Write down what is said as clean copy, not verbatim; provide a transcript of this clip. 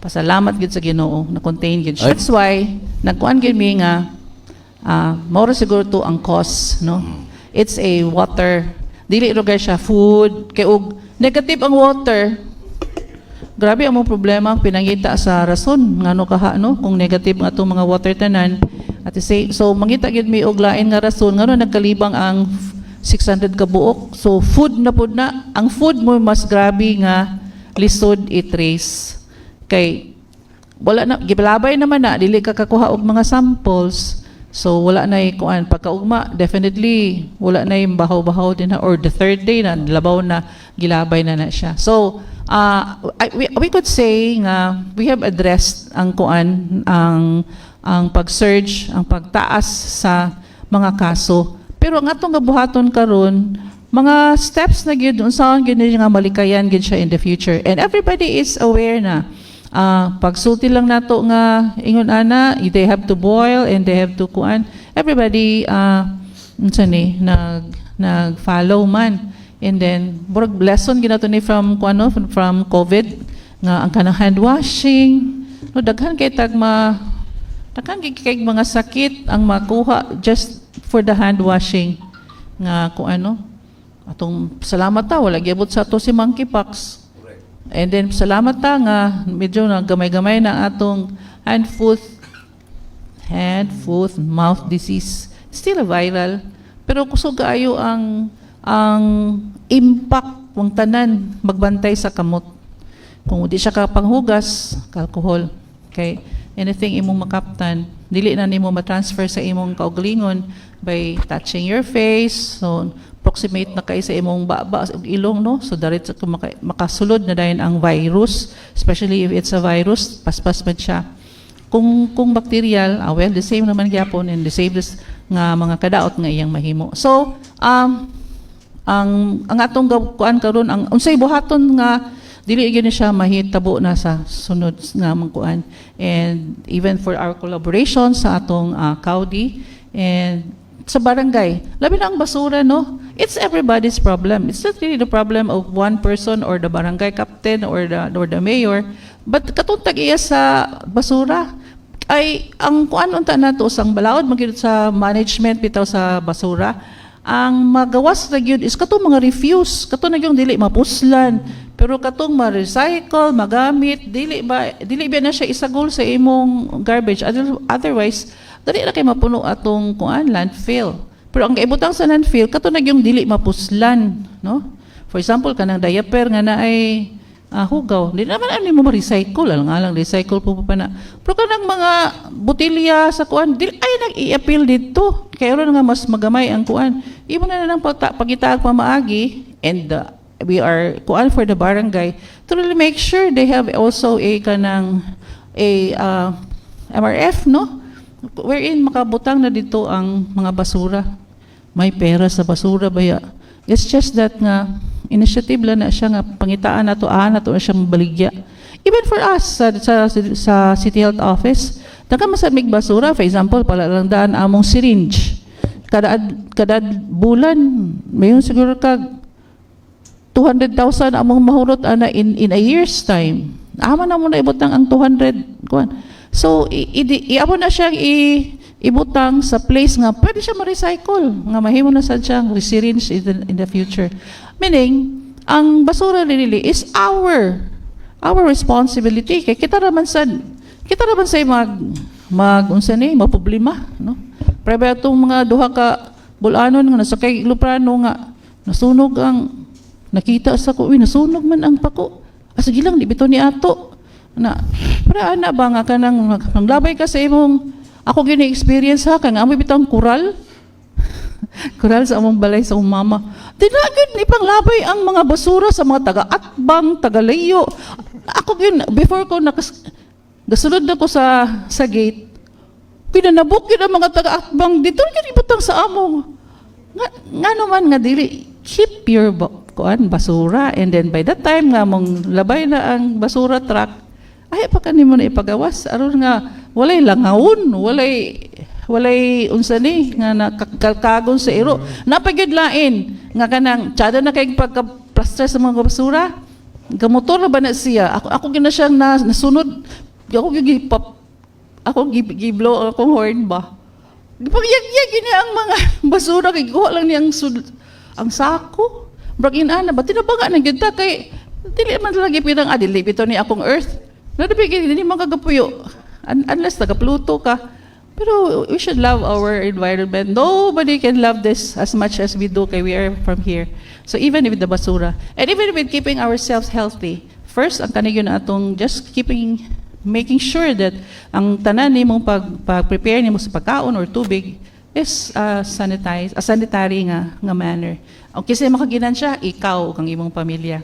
Pasalamat gid sa Ginoo na contain gid siya. That's why nagkuan gid mi nga mao siguro to ang cause, no? It's a water. Dili ro siya food kay og negative ang water. Grabe ang mga problema ang pinangita sa rason ngano kaha, no, kung negative nga atong mga water tanan. At so mangita gid mi og lain nga rason ngano nagkalibang ang 600 ka buok. So food na pud na. Ang food mo mas grabe nga lisod i-trace. Kay wala na gibalabay naman na dili ka kakuha og mga samples. So wala na kuan pagkaugma, definitely wala na yung bahaw-bahaw din na, or the third day na labaw na gilabay na siya. So we could say nga we have addressed ang kuan ang pag-surge, ang pagtaas sa mga kaso. Pero ang atong gabuhaton karon, mga steps na gyud unsaon gyud nga malikayan gyud siya in the future. And everybody is aware na pagsulti lang nato nga ingon ana, they have to boil and they have to kuan. Everybody unsa ni nag-follow man. And then burag lesson ginato ni from kuano from COVID nga ang kanang hand washing. No, daghan kay mga sakit ang makuha just for the hand washing nga kuano. Atong salamat ta wala gyabot sa to si monkeypox. And then salamat ta nga medyo na gamay-gamay na atong hand foot mouth disease, still a viral, pero kusog kaayo ang impact ng tanan magbantay sa kamot. Kung di siya kapanghugas, alcohol, kay anything imong makaptan, dili na nimo ma-transfer sa imong kaugalingon by touching your face. So proximate na kay sa imong baba ug ilong, no, so diretso makasulod na dayon ang virus, especially if it's a virus, paspas man siya. Kung bacterial, well, the same naman gyapon, and the same nga mga kadaot nga iyang mahimo. So ang atong kuan karon, ang unsay buhaton nga dili gyud siya mahitabo na sa sunod nga mangkuan. And even for our collaboration sa atong CAUDI and sa barangay, labi na ang basura, no? It's everybody's problem. It's not really the problem of one person or the barangay captain or the mayor, but katuntag iya sa basura ay ang kuan unta nato sang balaod magid sa management bitaw sa basura. Ang magawas ra gyud is katong mga refuse, katong nagyong dili mapuslan, pero katong ma-recycle, magamit, dili ba na siya isagol sa imong garbage. Otherwise, dali na kay mapuno atong kuan landfill. Pero ang kaibutang sa landfill kato nagyong dili mapuslan, no? For example, kanang diaper nga na ay hugaw, di naman ani mo ma-recycle, lang recycle po pa na. Pero kanang mga botelya sa kuan, dili ay nag-i-appeal dito. Kaya ron nga mas magamay ang kuan. Imo na nang pagitaag pamaagi, and we are kuan for the barangay to really make sure they have also a MRF, no? Wherein makabutang na dito ang mga basura. May pera sa basura baya. It's just that nga initiative lang na siya nga pangitaan nato na siya mabaligya. Even for us sa City Health Office, daga masamig basura, for example, palalandaan among syringe. Kada bulan, mayon siguro kag 200,000 among mahurot ana in a year's time. Ama na mo na ibutang ang 200 kuan. So iamo na siyang ibutang sa place nga pwede siya ma-recycle, nga mahimo na sad siyang syringe in the future. Meaning, ang basura really is our responsibility. Kay kita naman sa unsa ni problema, no? Prebe atong mga duha ka bulanon nga nasa kay Luprano nga nasunog ang nakita sa ko, nasunog man ang pako. Sige lang, di bito ni ato. Para ana ba nga kanang nanglabay ka sa imong, ako gini experience ha, kaya nga amoy bitang kural. Kural sa among balay sa mama. Dinagid ni panglabay ang mga basura sa mga taga-atbang, taga-layo. Ako before ko gasunod na ko sa gate, pinanabok yun ang mga taga-atbang dito, yun ibutang sa among. Nga naman nga dili, keep your basura, and then by that time nga mong labay na ang basura truck, ay pa kanimo na ipagawas aron nga walay langawon, walay unsa ni nga nakakagon sa iro. Napagyud lain nga kanang tsada na kay pagka-plaster sa mga basura, gamotor na ba na siya? Ako gina siyang nasunod. Ako giblow akong horn ba? Gipagyag niya ang mga basura kay kuha lang niya ang sako. Bragin ana ba tinabaga na gyud ta kay dili man lagi pinang adili bitaw ni akong earth. Nadabi dili man kagapuyo unless taga Pluto ka. Pero we should love our environment. Nobody can love this as much as we do kay we are from here. So even with the basura and even with keeping ourselves healthy, first ang kanigyo na atong just making sure that ang tanan nimong pag-prepare nimo sa pagkaon or tubig is sanitary nga manner. Okay, kasi makaginan siya, ikaw kang imong pamilya.